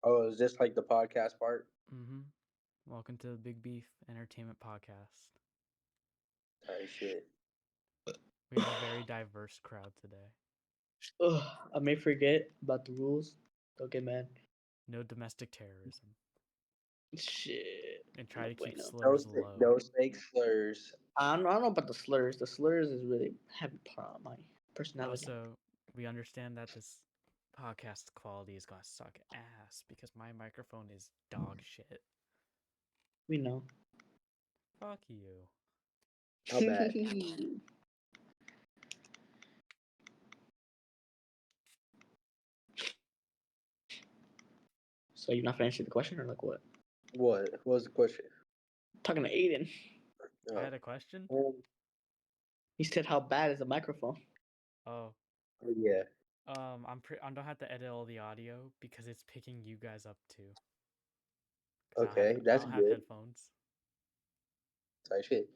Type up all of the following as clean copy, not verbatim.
Oh, is this like the podcast part? Mm-hmm. Welcome to the Big Beef Entertainment Podcast. Type shit. We have a very diverse crowd today. Ugh, I may forget about the rules. Don't get mad. No domestic terrorism. Shit. And try No to keep bueno. slurs low. No snake slurs. I don't know about the slurs. The slurs is really heavy part of my personality. Also, we understand that this podcast quality is gonna suck ass because my microphone is dog shit. We know. Fuck you. How bad? So you're not finishing the question or like what? What? What was the question? Talking to Aiden. I had a question? He said how bad is the microphone? Oh. Yeah. I don't have to edit all the audio because it's picking you guys up too. Okay, I that's don't have good. headphones. Type shit.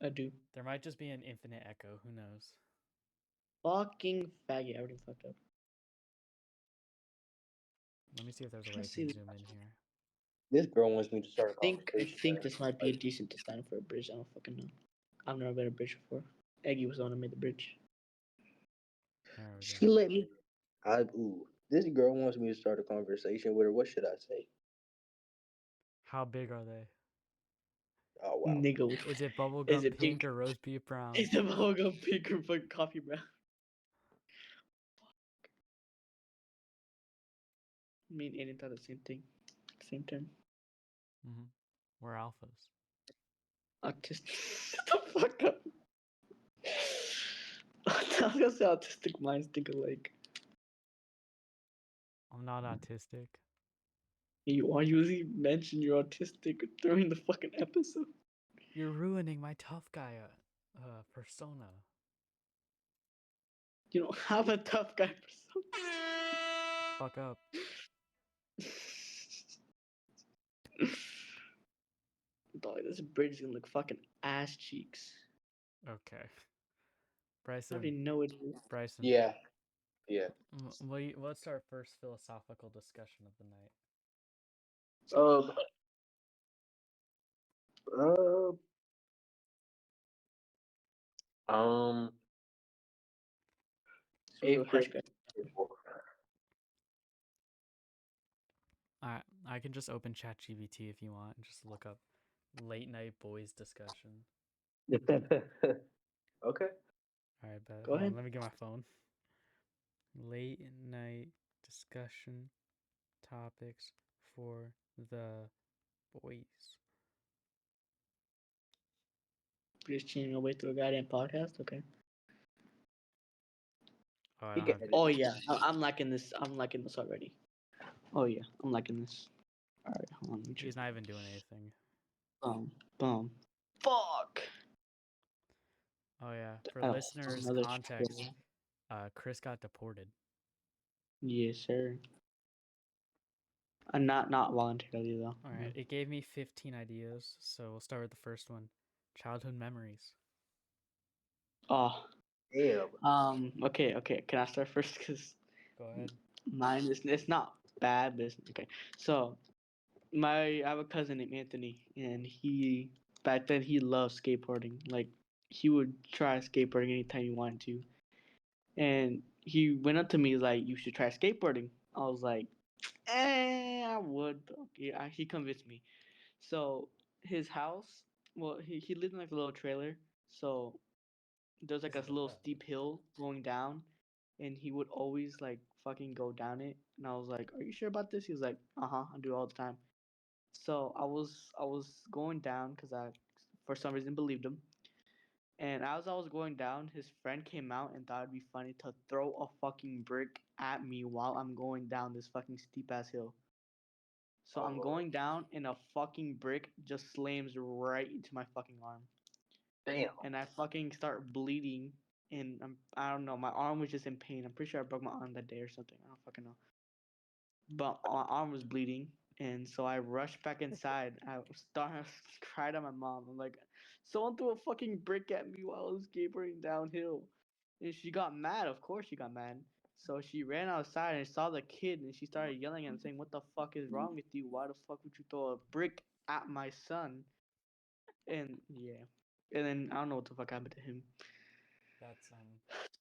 I do. There might just be an infinite echo. Who knows? Fucking faggot. I already fucked up. Let me see if there's a way I Let's can see. zoom in here. This girl wants me to start a I conversation. think this might be a decent design for a bridge. I don't fucking know. I've never made a bridge before. Eggy was the one who made the bridge. There we She go. let me. This girl wants me to start a conversation with her. What should I say? How big are they? Oh wow. Nigga. Is it Is bubblegum it pink pink? or rose beef brown? Is the bubblegum pink or fucking coffee brown? Me and Aiden thought the same thing. Same time. Mm-hmm. We're alphas. Autistic. Shut the fuck up. I was gonna say autistic minds think alike. I'm not autistic. You are usually mention you're autistic during the fucking episode. You're ruining my tough guy persona. You don't have a tough guy persona. Fuck up. Dog, this bridge is gonna look fucking ass cheeks. Okay. I Bryson. already know it is. Bryson. Yeah. Yeah. What's our first philosophical discussion of the night? Um. Uh. Um. So Eighth grade. I can just open ChatGPT if you want and just look up late night boys discussion. Okay. Alright, bet. Go Hold ahead. on, let me get my phone. Late night discussion topics for the boys. You're just cheating away through a goddamn podcast? Okay. Oh, I He don't can have. Oh yeah, I'm liking this. I'm liking this already. Oh yeah, I'm liking this. All right, hold on. Let me He's check. not even doing anything. Boom. Fuck. Oh yeah, for Oh, listeners' another context, troll. Chris got deported. Yes, sir. Not voluntarily though. All right, it gave me 15 ideas, so we'll start with the first one: childhood memories. Oh. Damn. Okay. Can I start first? Cause Go ahead. mine is it's not bad, but it's okay. So I have a cousin named Anthony, and he back then he loved skateboarding. Like he would try skateboarding anytime he wanted to, and he went up to me like, "You should try skateboarding." I was like, I would. Okay, he convinced me. So his house, well, he lived in like a little trailer, so there's like a little steep hill going down, and he would always like fucking go down it. And I was like, "Are you sure about this?" He was like, I do it all the time." So I was going down because I for some reason believed him. And as I was going down, his friend came out and thought it'd be funny to throw a fucking brick at me while I'm going down this fucking steep ass hill. So I'm going down and a fucking brick just slams right into my fucking arm. Damn. And I fucking start bleeding, and I don't know, my arm was just in pain. I'm pretty sure I broke my arm that day or something. I don't fucking know. But my arm was bleeding, and so I rushed back inside. I started cried at my mom. I'm like, someone threw a fucking brick at me while I was skateboarding downhill, and she got mad. Of course, she got mad. So she ran outside and saw the kid, and she started yelling and saying, "What the fuck is wrong with you? Why the fuck would you throw a brick at my son?" And yeah, and then I don't know what the fuck happened to him. That's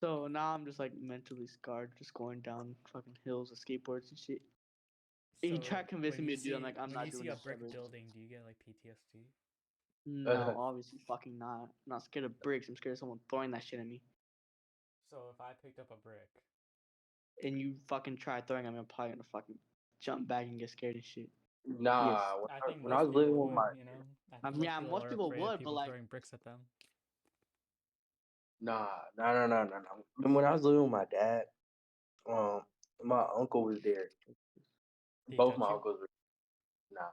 So now I'm just like mentally scarred, just going down fucking hills with skateboards and shit. He tried convincing when me you to do it. I'm see like, I'm when not you see doing a this brick ever. building, do you get like PTSD? No, obviously fucking not. I'm not scared of bricks. I'm scared of someone throwing that shit at me. So if I picked up a brick, And you fucking try throwing at me, I'm probably gonna fucking jump back and get scared and shit. Nah, Yes. I think when I most was people living with would, my you know. I I think mean, yeah, people most are people afraid of would, but people like, throwing bricks at them. nah, no. When I was living with my dad, um, my uncle was there. Did he Both touch my you? uncles were nah.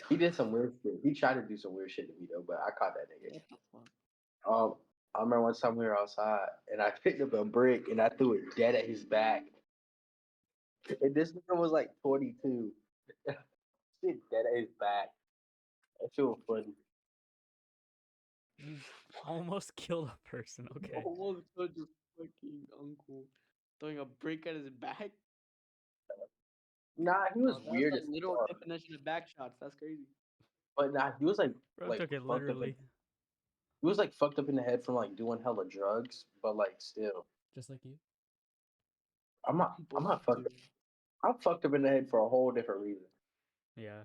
He did some weird shit. He tried to do some weird shit to me though, but I caught that nigga. what the fuck? I remember one time we were outside and I picked up a brick and I threw it dead at his back. And this nigga was like 22. Shit dead at his back. That shit was funny. You almost killed a person. Okay. Almost killed your fucking uncle. Throwing a brick at his back? Nah, he was Oh, that's weird like as literal fuck. definition of back shots. That's crazy. But nah, he was Bro like took it fucked up. literally. He was like fucked up in the head from like doing hella drugs, but like still, Just like you. I'm not. I'm Both not fucked do. up. I'm fucked up in the head for a whole different reason. Yeah.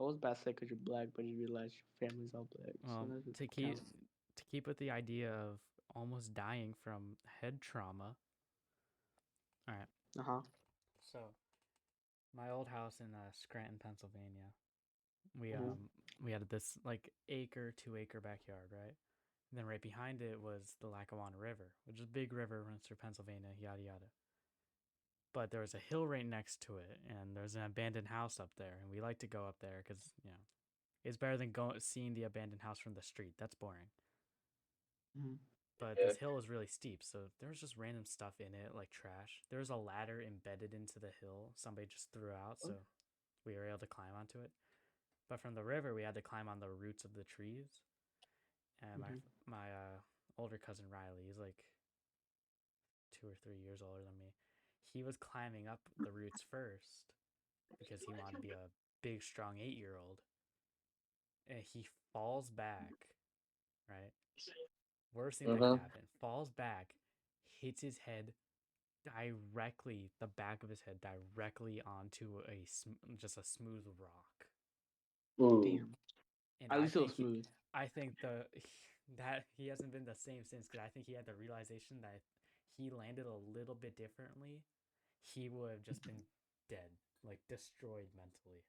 I was about to say because you're black, but you realize your family's all black. So Well, that to doesn't keep count. to keep with the idea of almost dying from head trauma. All right. Uh-huh. So, my old house in Scranton, Pennsylvania. We Mhm. we had this like 2-acre backyard, right? And then right behind it was the Lackawanna River, which is a big river, runs through Pennsylvania, yada yada. But there was a hill right next to it, and there's an abandoned house up there, and we like to go up there because it's better than seeing the abandoned house from the street. That's boring. Mhm. But Yeah. this hill was really steep, so there was just random stuff in it, like trash. There was a ladder embedded into the hill somebody just threw out, so we were able to climb onto it. But from the river, we had to climb on the roots of the trees. And Mhm. my older cousin Riley, he's like 2 or 3 years older than me. He was climbing up the roots first because he wanted to be a big, strong 8-year-old. And he falls back, right? Worst thing that could happen. Falls back, hits his head directly, the back of his head directly onto just a smooth rock. Ooh. Damn. And At least it was smooth. I think that he hasn't been the same since, because I think he had the realization that if he landed a little bit differently, he would have just been dead, like destroyed mentally.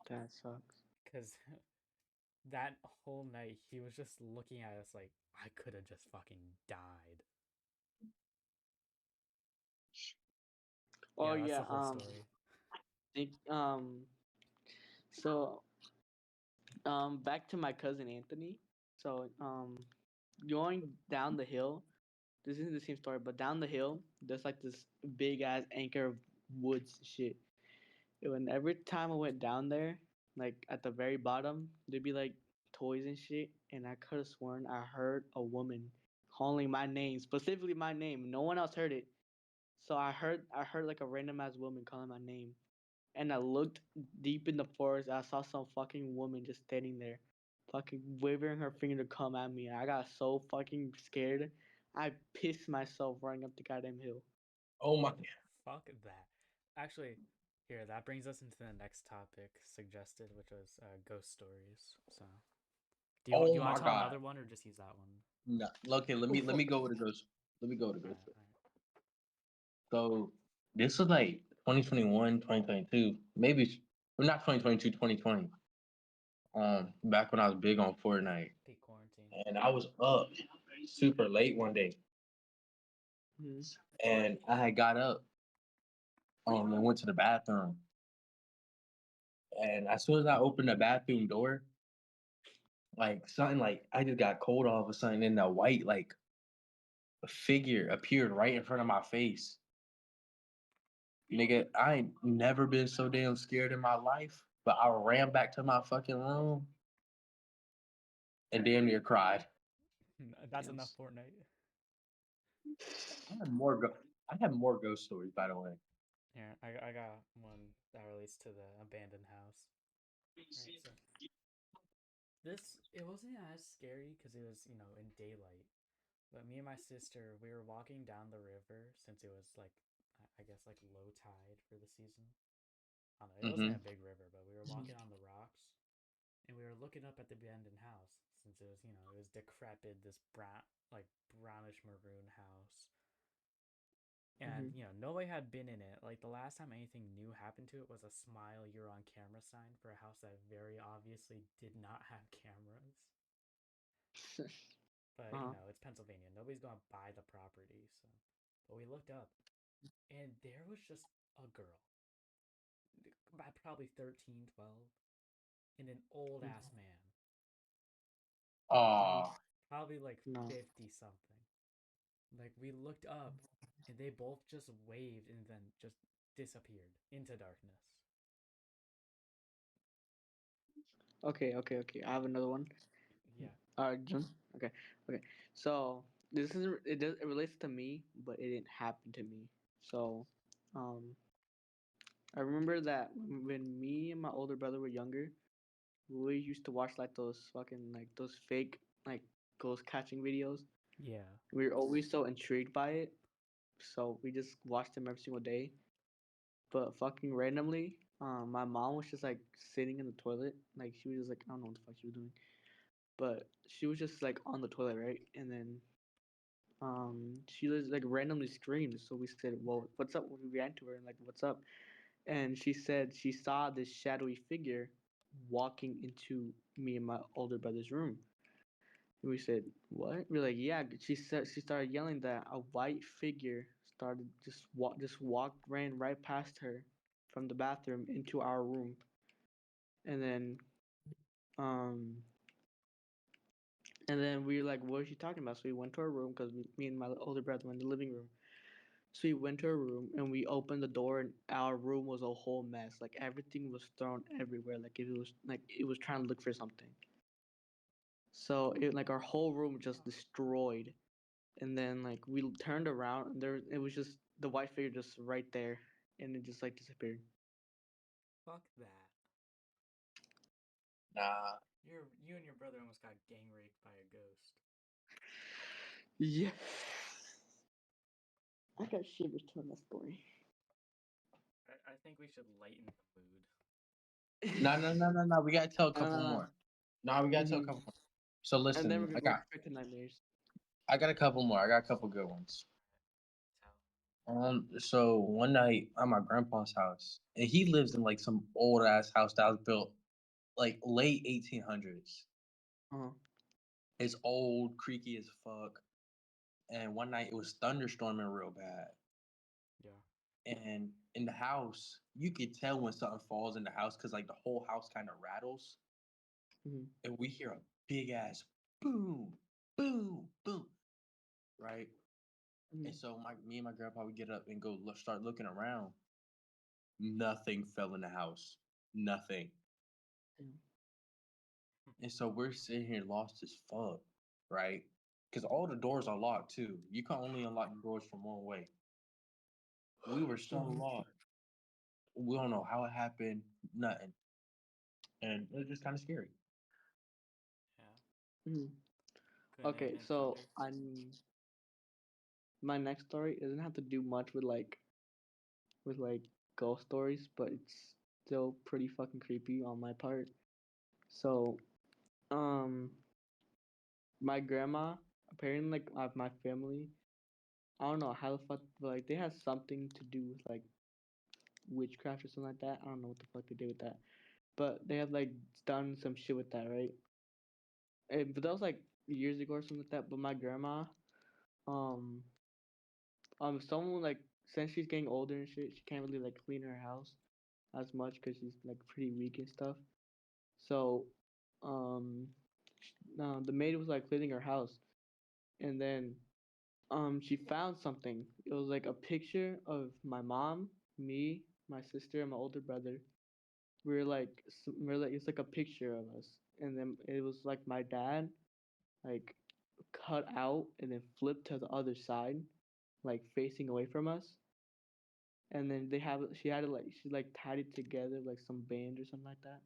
That sucks. Because that whole night he was just looking at us like, I could have just fucking died. Oh That's yeah. the whole story. Think, so back to my cousin Anthony. So going down the hill. This isn't the same story, but down the hill, there's like this big ass anchor of woods shit. And every time I went down there, like at the very bottom, there'd be like toys and shit. And I could have sworn I heard a woman calling my name, specifically my name. No one else heard it. So I heard like a random ass woman calling my name. And I looked deep in the forest. I saw some fucking woman just standing there, fucking waving her finger to come at me. I got so fucking scared. I pissed myself running up the goddamn hill. Oh my. Fuck that. Actually, here, that brings us into the next topic suggested, which was ghost stories. So, do you Oh want my to tell God. another one or just use that one? No. Okay, let me go with a ghost. Let me go with a ghost. Alright. So this was like 2021, 2022, maybe well, not 2022, 2020. Back when I was big on Fortnite, Peak quarantine. and I was up super late one day, Mhm. and I had got up, and went to the bathroom, and as soon as I opened the bathroom door, like something like I just got cold all of a sudden, and the white like figure appeared right in front of my face. Nigga, I ain't never been so damn scared in my life, but I ran back to my fucking room and damn near cried. That's Damn. enough Fortnite. I have more ghost stories, by the way. Here, I got one that relates to the abandoned house. Right, so this it wasn't as scary because it was in daylight. But me and my sister, we were walking down the river since it was like I guess like low tide for the season. I don't know, it wasn't Mm-hmm. a big river, but we were walking on the rocks and we were looking up at the abandoned house since it was it was decrepit, this brownish maroon house. And Mm-hmm. nobody had been in it. Like the last time anything new happened to it was a smile you're on camera sign for a house that very obviously did not have cameras. But Uh-huh. it's Pennsylvania. Nobody's gonna buy the property, so but we looked up and there was just a girl, about probably 13, 12, and an old ass man, Mhm. Oh, probably like No. 50 something. Like we looked up and they both just waved and then just disappeared into darkness. Okay. I have another one. Yeah. John. Okay. Okay. So this is it relates to me, but it didn't happen to me. So, um, I remember that when me and my older brother were younger, we used to watch like those fucking like those fake like ghost catching videos. Yeah. We were always so intrigued by it, so we just watched them every single day. But fucking randomly, my mom was just like sitting in the toilet, like she was just like I don't know what the fuck she was doing, but she was just like on the toilet, right? And then she was like randomly screamed. So we said, "Well, what's up?" We ran to her and like, "What's up?" And she said she saw this shadowy figure walking into me and my older brother's room. And we said, "What?" We're like, "Yeah." She said she started yelling that a white figure started just walked ran right past her from the bathroom into our room. And then um and then we were like, "What is she talking about?" So we went to our room because me and my older brother went in the living room. So we went to our room and we opened the door and our room was a whole mess. Like everything was thrown everywhere. Like it was trying to look for something. So it like our whole room just destroyed. And then like we turned around and there it was just the white figure just right there and it just like disappeared. Fuck that. nah. You and your brother almost got gang raped by a ghost. Yeah. I got shivers telling that story. I think we should lighten the mood. No. We gotta tell a couple Uh, more. No, we gotta tell a mm-hmm. couple more. So And then listen, we're gonna I go got straight to nightmares. I got a couple more. I got a couple good ones. Tell. So one night at my grandpa's house, and he lives in like some old ass house that was built like late 1800s. Uh-huh. It's old, creaky as fuck. And one night it was thunderstorming real bad. Yeah. And in the house, you could tell when something falls in the house because like the whole house kind of rattles, Mm-hmm. and we hear a big ass boom, boom, right? And Mm-hmm. so me and my grandpa would get up and go start looking around. Nothing fell in the house, nothing. And so we're sitting here lost as fuck, right? Because all the doors are locked too. You can only unlock the doors from one way. We were so Mm-hmm. lost. We don't know how it happened, nothing. And it was just kind of scary. Yeah. Mm-hmm. Couldn't have Okay, been so thunder. my next story doesn't have to do much with ghost stories, but it's still pretty fucking creepy on my part. So, um, my grandma apparently like my family, I don't know how the fuck, but like they had something to do with like witchcraft or something like that. I don't know what the fuck they did with that, but they had like done some shit with that, right? But that was like years ago or something like that. But my grandma, um, someone like since she's getting older and shit, she can't really like clean her house as much because she's like pretty weak and stuff. So, um, the maid was like cleaning her house, and then she found something. It was like a picture of my mom, me, my sister, and my older brother. We're like it's like a picture of us, and then it was like my dad, like cut out and then flipped to the other side, like facing away from us. And then she had it like she like tied it together like some band or something like that.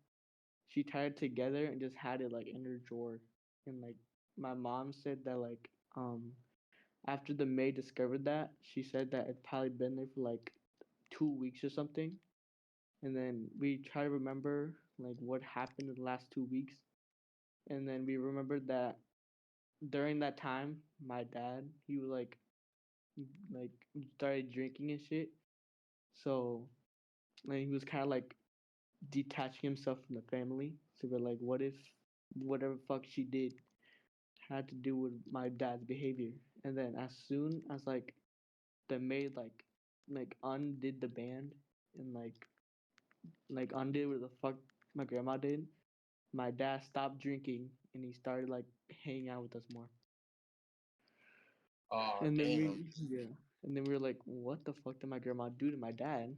She tied it together and just had it like in her drawer. And like my mom said that like after the maid discovered that, she said that it probably been there for like 2 weeks or something. And then we try to remember like what happened in the last 2 weeks. And then we remembered that during that time, my dad he was like started drinking and shit. So like he was kind of like detaching himself from the family. So we're like, what if whatever fuck she did had to do with my dad's behavior? And then as soon as like the maid like undid the band and like undid what the fuck my grandma did, my dad stopped drinking and he started like hanging out with us more. Oh And then damn. and then we were like, what the fuck did my grandma do to my dad?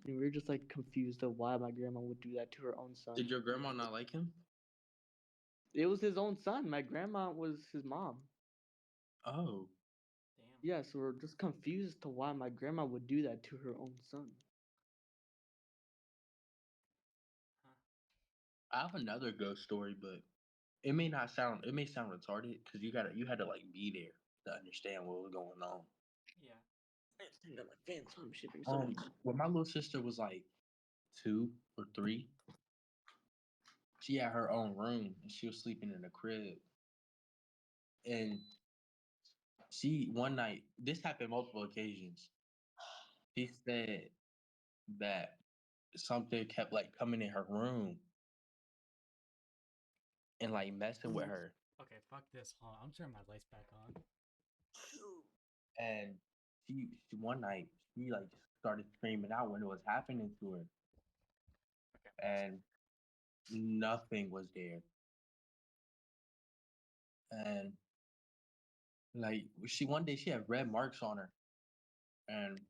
And we were just like confused of why my grandma would do that to her own son. Did your grandma not like him? It was his own son. My grandma was his mom. Oh, Damn. Yeah, so we're just confused to why my grandma would do that to her own son. Huh. I have another ghost story, but it may not sound. It may sound retarded because you had to like be there to understand what was going on. Yeah. I got my fans on. I'm shipping so much. When my little sister was like 2 or 3, she had her own room and she was sleeping in a crib. And she one night, this happened multiple occasions. She said that something kept like coming in her room and like messing with her. Okay, fuck this. Hold on. I'm turning my lights back on. And she one night she like started screaming out when it was happening to her, Okay. and nothing was there. And like she one day she had red marks on her, and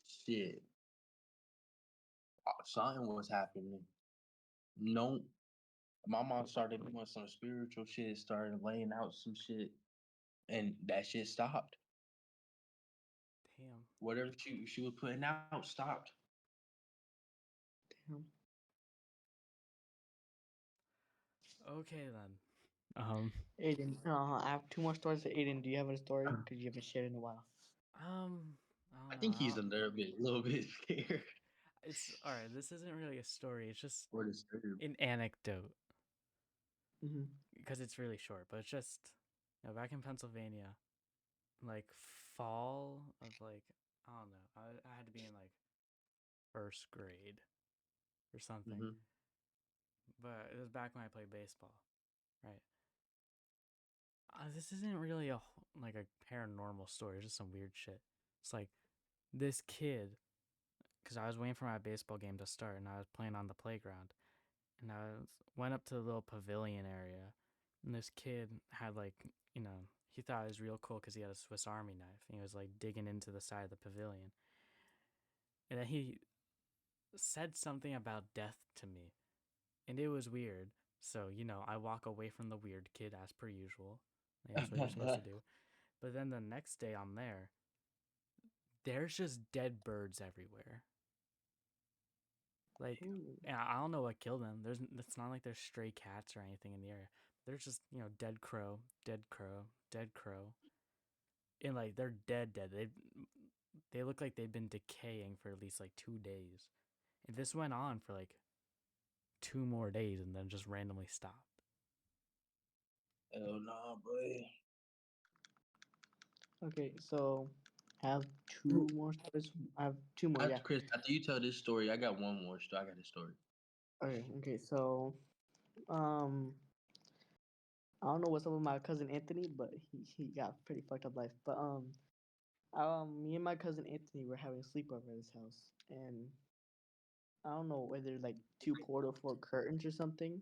shit, something was happening. No, my mom started doing some spiritual shit, started laying out some shit, and that shit stopped. Damn. Whatever she was putting out stopped. Damn. Okay then. Aiden, I have two more stories. Aiden, do you have a story? Because you haven't shared in a while. I I don't know. think he's a little bit scared It's all right. This isn't really a story. It's just or disturbed. an anecdote Mm-hmm. because it's really short. But it's just, back in Pennsylvania, like fall of like I don't know. I had to be in like first grade or something. Hmm. But it was back when I played baseball, right? This isn't really like a paranormal story. It's just some weird shit. It's like this kid, because I was waiting for my baseball game to start, and I was playing on the playground, and went up to the little pavilion area, and this kid had like he thought it was real cool because he had a Swiss Army knife, and he was like digging into the side of the pavilion, and then he said something about death to me, and it was weird. So I walk away from the weird kid as per usual. Like, that's what you're supposed to do. But then the next day I'm there's just dead birds everywhere. Like, and I don't know what killed them. It's not like there's stray cats or anything in the area. There's just dead crow, dead crow, dead crow, and like they're dead. They look like they've been decaying for at least like 2 days, and this went on for like 2 more days, and then just randomly stopped. Hell nah, boy. Okay, so I have two more stories. I have two more, yeah. Chris, after you tell this story, I got one more story. I got a story. Okay, so um I don't know what's up with my cousin Anthony, but he got pretty fucked up life. But me and my cousin Anthony were having a sleepover at his house, and I don't know whether like two portal four curtains or something,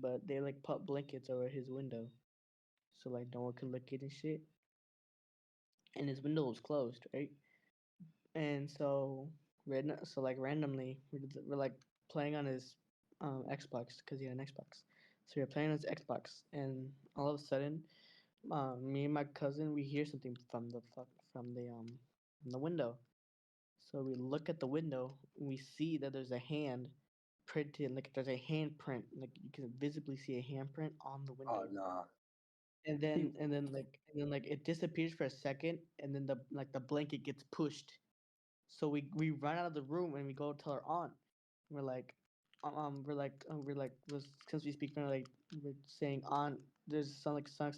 but they like put blankets over his window, so like no one could look at and shit. And his window was closed, right? And so like randomly we're like playing on his Xbox because he had an Xbox. So we were playing on his Xbox, and all of a sudden Me and my cousin, we hear something from the window. So we look at the window, and we see that there's a hand printed, like there's a handprint, like you can visibly see a handprint on the Oh window. nah. And then it disappears for a second, and then the blanket gets pushed. So we run out of the room and we go tell our aunt. We're like, since we speak, we're saying, aunt, there's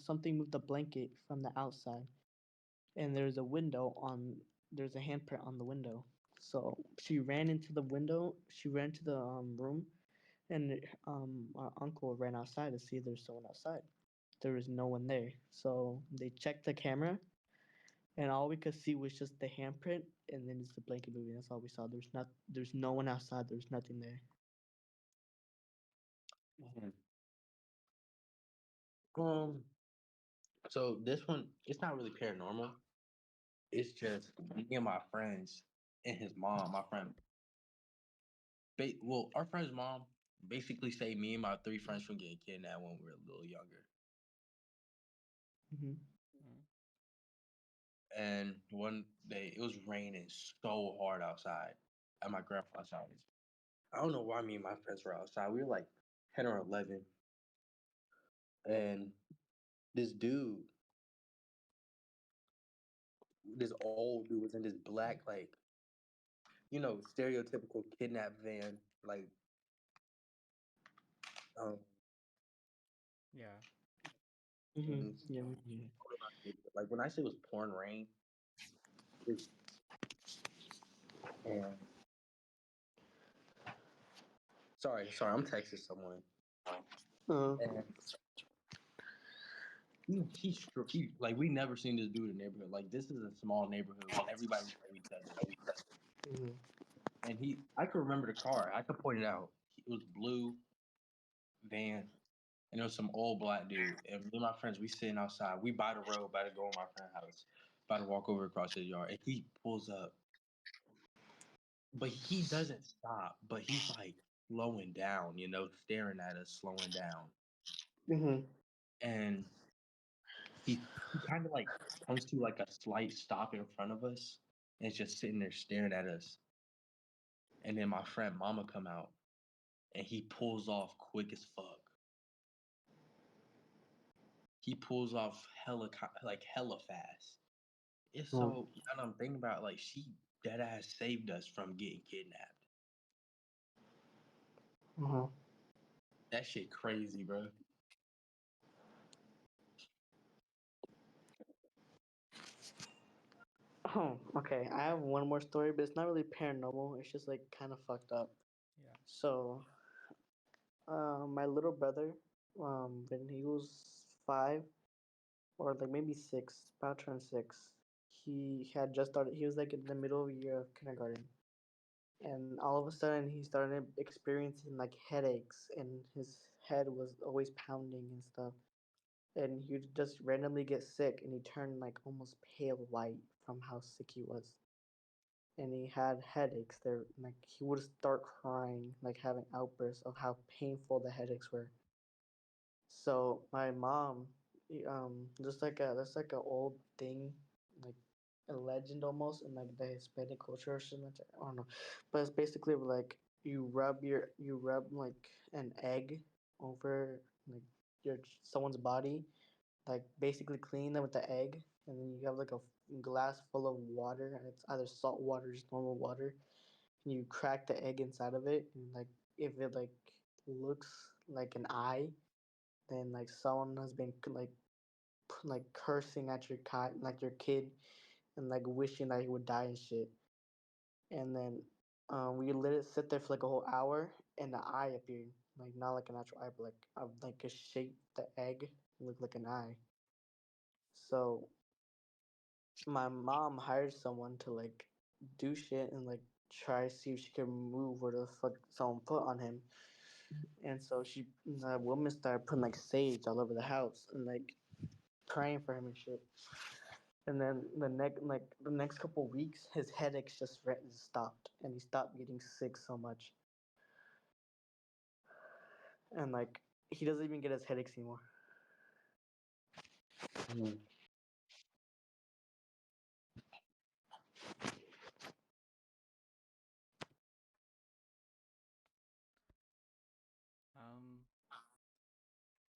something moved the blanket from the outside, and there's a handprint on the window. So she ran into the window. She ran to the room, and our uncle ran outside to see if there's someone outside. There was no one there. So they checked the camera, and all we could see was just the handprint, and then just the blanket moving. That's all we saw. There's no one outside. There's nothing there. Mhm. Um. So this one, it's not really paranormal. It's just me and my friends and his mom. My friend, well, our friend's mom basically saved me and my three friends from getting kidnapped when we were a little younger. Hmm. Mm. And one day it was raining so hard outside at my grandpa's house. I don't know why me and my friends were outside. We were like 10 or 11. And this dude, this old dude was in this black, like, stereotypical kidnap van. Like, um, Yeah. Hmm. and Yeah. like when I say it was pouring rain, it's, and sorry, I'm texting someone. Uh, And like we never seen this dude in the neighborhood. Like this is a small neighborhood where everybody know each other. mhm. And I could remember the car. I could point it out. It was blue van, and it was some old black dude. And me and my friends, we sitting outside. We by the road, about to go in my friend's house, about to walk over across his yard, and he pulls up, but he doesn't stop. But he's like slowing down, staring at us, slowing down, Mhm. and he kind of like comes to like a slight stop in front of us, and is just sitting there staring at us. And then my friend Mama come out, and he pulls off quick as fuck. He pulls off hella fast. It's Mm. so now that I'm thinking about, like, she dead ass saved us from getting kidnapped. Mhm. That shit crazy, bro. Oh, okay. I have one more story, but it's not really paranormal. It's just like kind of fucked up. Yeah. So, my little brother, when he was 5 or like maybe 6, about to turn 6, he had just started. He was like in the middle year of kindergarten, and all of a sudden he started experiencing like headaches, and his head was always pounding and stuff. And he would just randomly get sick, and he turned like almost pale white from how sick he was. And he had headaches. There, like he would start crying, like having outbursts of how painful the headaches were. So my mom, just like that's like a old thing, like a legend almost in like the Hispanic culture or something. I don't know, but it's basically like you rub like an egg over like your someone's body, like basically clean them with the egg, and then you have like a glass full of water, and it's either salt water or just normal water, and you crack the egg inside of it, and like if it like looks like an eye, then like someone has been like cursing at your cat, like your kid, and like wishing that he would die and shit. And then we let it sit there for like a whole hour, and the eye appeared, like not like an actual eye, but like a shape. The egg looked like an eye. So my mom hired someone to like do shit and like try to see if she could move where the fuck someone put on him. And so the woman started putting like sage all over the house and like praying for him and shit. And then the next couple weeks, his headaches just stopped, and he stopped getting sick so much. And like he doesn't even get his headaches anymore. Mhm. Um,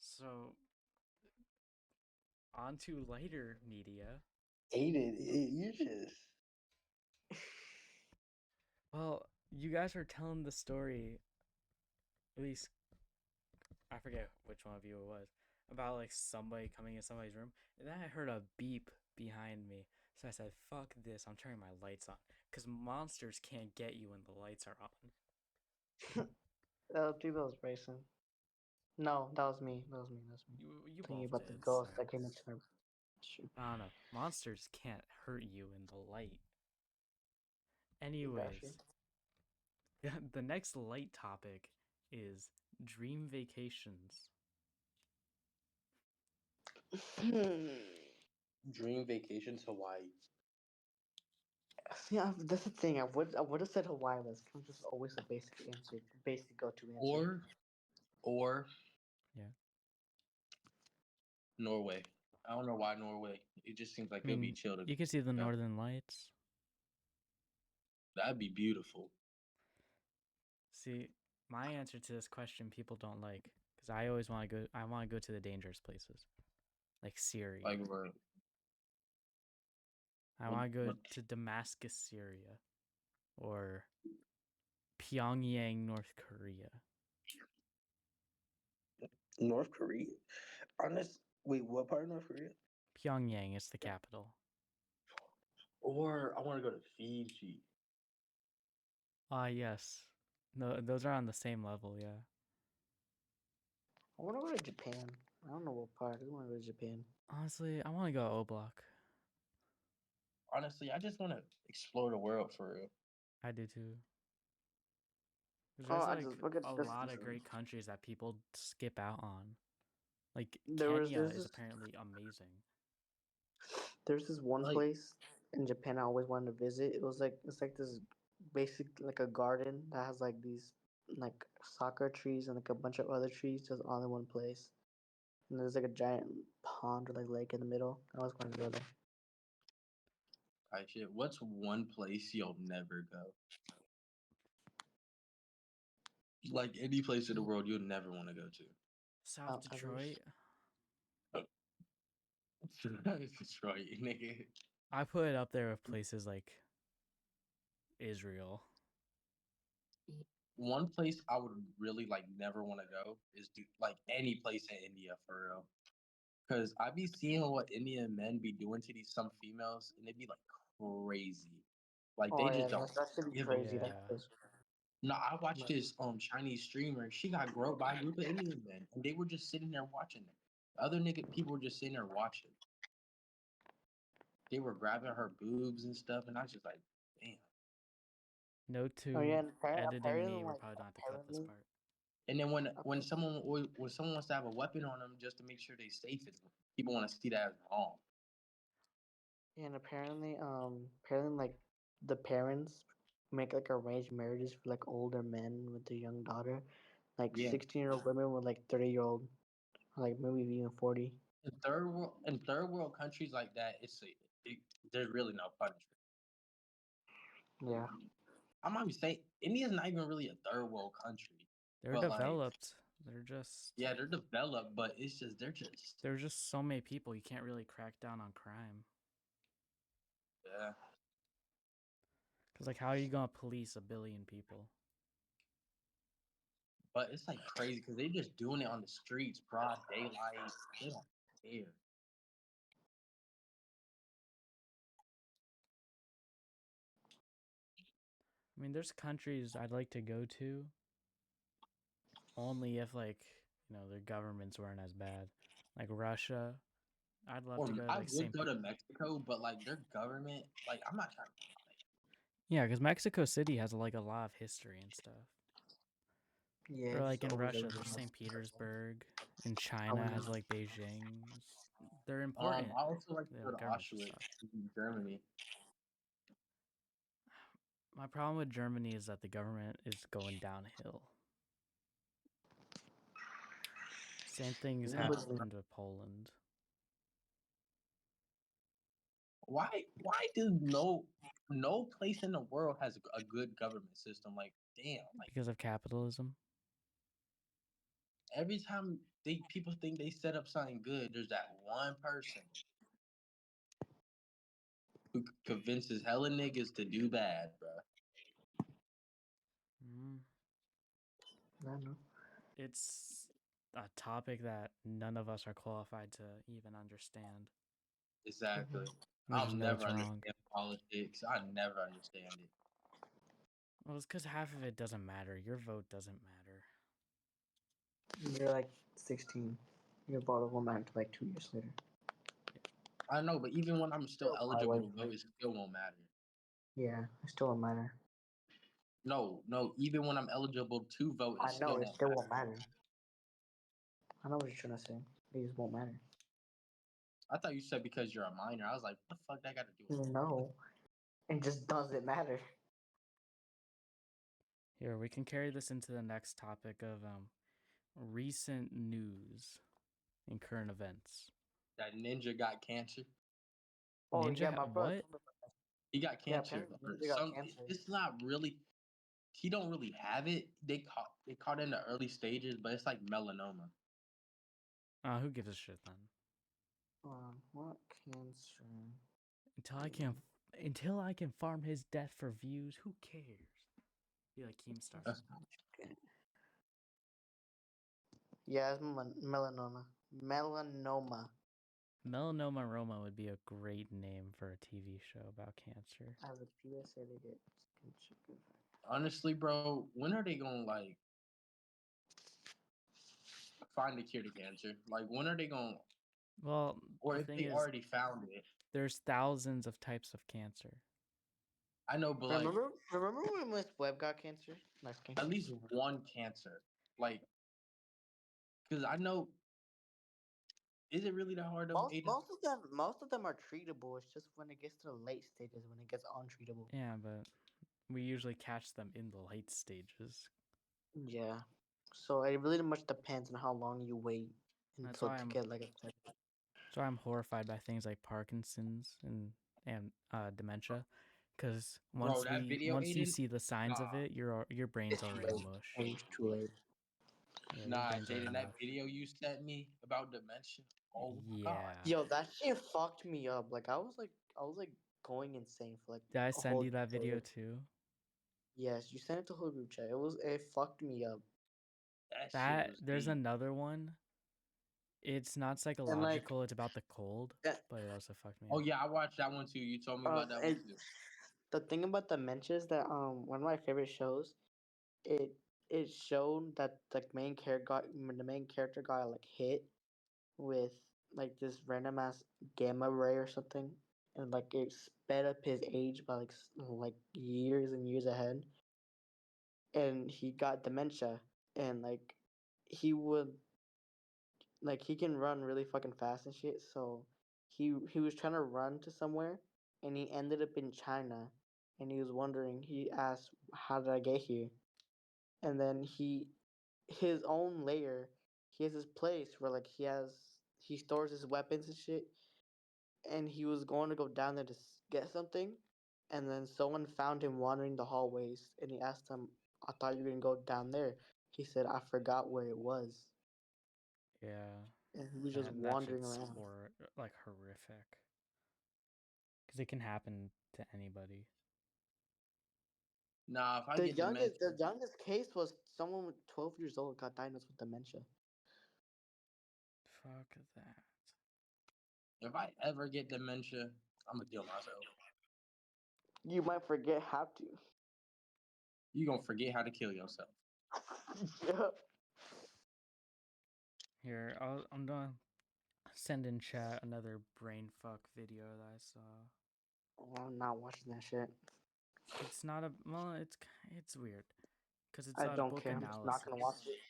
so on to lighter media. Hated it. You just. Well, you guys were telling the story, at least I forget which one of you it was, about like somebody coming in somebody's room, and then I heard a beep behind me. So I said, "Fuck this! I'm turning my lights on, cause monsters can't get you when the lights are on." I think that was Bryson. No, that was me. That was me. That was me. You Thinking both about the did. ghost So that came into my. Shoot. I don't know. Monsters can't hurt you in the light. Got Anyways, you. the next light topic is dream vacations. Dream vacations Hawaii. Yeah, that's the thing. I would have said Hawaii was kind of just always a basic answer, basic go-to answer. Or Yeah. Norway. I don't know why Norway. It just seems like I it'll be mean, chill to you can see the go. northern lights. That'd be beautiful. See, my answer to this question people don't like because I always want to go. I want to go to the dangerous places, like Syria. Like we're I want to go to Damascus, Syria, or Pyongyang, North Korea. North Korea. Wait, what part of North Korea? Pyongyang is the capital. Or I want to go to Fiji. Ah, yes. No, those are on the same level. Yeah. I want to go to Japan. I don't know what part. I want to go to Japan. Honestly, I want to go O Block. Honestly, I just want to explore the world for real. I do too. 'Cause Oh, there's I like just look at a this. lot of great countries that people skip out on. Like There's Kenya is this apparently amazing. there's this one Like- place in Japan I always wanted to visit. It's like this basic like a garden that has like these like sakura trees and like a bunch of other trees just all in one place. And there's like a giant pond or like lake in the middle. I always wanted to go there. Type shit. What's one place you'll never go? Like any place in the world you'll never want to go to. South Mount Everest. Detroit. Detroit, nigga. I put it up there with places like Israel. One place I would really like never want to go is like any place in India for real. Cause I be seeing what Indian men be doing to these some females, and they be like crazy. Like Oh they yeah, just don't that should be give a crazy. Yeah. That place. No, I watched But- this Chinese streamer. She got groped by a group of Indian men, and they were just sitting there watching it. Other nigga people were just sitting there watching. They were grabbing her boobs and stuff, and I was just like, damn. Note to Oh yeah, and editing apparently, me, we're like probably gonna have to cut this apparently, part. And then when apparently, someone wants to have a weapon on them just to make sure they safe, people want to see that as wrong. yeah, and apparently, like the parents make like arranged marriages for like older men with their young daughter, like Yeah. 16-year-old women with like 30-year-old, like maybe even 40. In third world countries like that, there's really no punishment. Yeah. I might be saying India's not even really a third world country. They're But, like, developed. They're just Yeah, they're developed, but it's just there's just so many people you can't really crack down on crime. yeah. Cause like how are you gonna police 1 billion people? But it's like crazy because they just doing it on the streets, broad daylight. They don't care. I mean, there's countries I'd like to go to only if like their governments weren't as bad, like Russia. I'd love Or to go to I like would St. go to Mexico, but like their government, like I'm not trying to. Yeah, because Mexico City has like a lot of history and stuff. Yeah. Or like in always Russia, everything there's else. St. Petersburg. In China has like Beijing. They're important. I also like to They go have to governments and Auschwitz stuff. in Germany. My problem with Germany is that the government is going downhill. Same thing has Yeah. happened to Poland. Why do no place in the world has a good government system? Like, damn, like Because of capitalism. every time people think they set up something good, there's that one person who convinces hella niggas to do bad, bro. Mm, I don't know. it's a topic that none of us are qualified to even understand, Exactly. which I'll is no, never it's wrong. understand politics. I never understand it. Well, it's because half of it doesn't matter. Your vote doesn't matter. You're like 16. Your bottle will matter like 2 years later. I know, but even when I'm still Still eligible to violate vote, it still won't matter. Yeah, it still won't matter. No. Even when I'm eligible to vote, it I know still it won't still matter. won't matter. I know what you're trying to say. It just won't matter. I thought you said because you're a minor. I was like, what the fuck that got to do with it? No, it just doesn't matter. Here, we can carry this into the next topic of recent news and current events. That ninja got cancer? Oh Ninja, yeah, my brother what? told me about that. He got Yeah, cancer. apparently Or he got some, cancer. it's not really. He don't really have it. They caught it in the early stages, but it's like melanoma. Who gives a shit then? What cancer? Until I can farm his death for views, who cares? Be like Keemstar. Yeah, it's melanoma. Melanoma. Melanoma Roma would be a great name for a TV show about cancer. As a PSA, they get cancer. Honestly, bro, when are they gonna like find the cure to cancer? Like, when are they gonna? Well, Or the if thing they is, already found it, there's thousands of types of cancer. I know, but like Remember when Miss Webb got cancer? Like at cancer. least one cancer, like, because I know. Is it really that hard though, Aiden? Most of them are treatable. It's just when it gets to the late stages when it gets untreatable. Yeah, but we usually catch them in the late stages. Yeah. So it really much depends on how long you wait That's until why to I'm get like a check. So I'm horrified by things like Parkinson's and dementia, because Bro, that video, once you Aiden. see the signs of Nah, it, your brain's it's too already late. mush. It's too late. Yeah, your Nah, brain's already Jaden, that mush. video you sent me about dementia. Oh my god. Yeah. Yo, that shit fucked me up. Like I was like going insane for like Did I a send whole you that day. video too? Yes, you sent it to whole group chat. It fucked me up. That shit That was there's deep. another one. It's not And like psychological. It's about the cold, that, but it also fucked me Oh up. yeah, I watched that one too. You told me about that one it, too. the thing about dementia is that one of my favorite shows, it it showed that the main character got like hit with like this random ass gamma ray or something, and like it sped up his age by like years and years ahead, and he got dementia, and like he would like he can run really fucking fast and shit. So he was trying to run to somewhere, and he ended up in China, and he was wondering. He asked, "How did I get here?" And then his own layer. He has this place where like he stores his weapons and shit. And he was going to go down there to get something, and then someone found him wandering the hallways, and he asked him, "I thought you were gonna go down there." He said, "I forgot where it was," Yeah, and he was just that wandering shit's around. like horrific, because it can happen to anybody. Nah, if I get The youngest case was someone with 12 years old got diagnosed with dementia. Fuck that. if I ever get dementia, I'm gonna kill myself. You might forget how to. You gonna forget how to kill yourself. Yeah. Here, I'm gonna send in chat another brain fuck video that I saw. Oh, I'm not watching that shit. It's not a well, it's weird, because it's I a don't book care. I'm just not gonna watch analysis. it.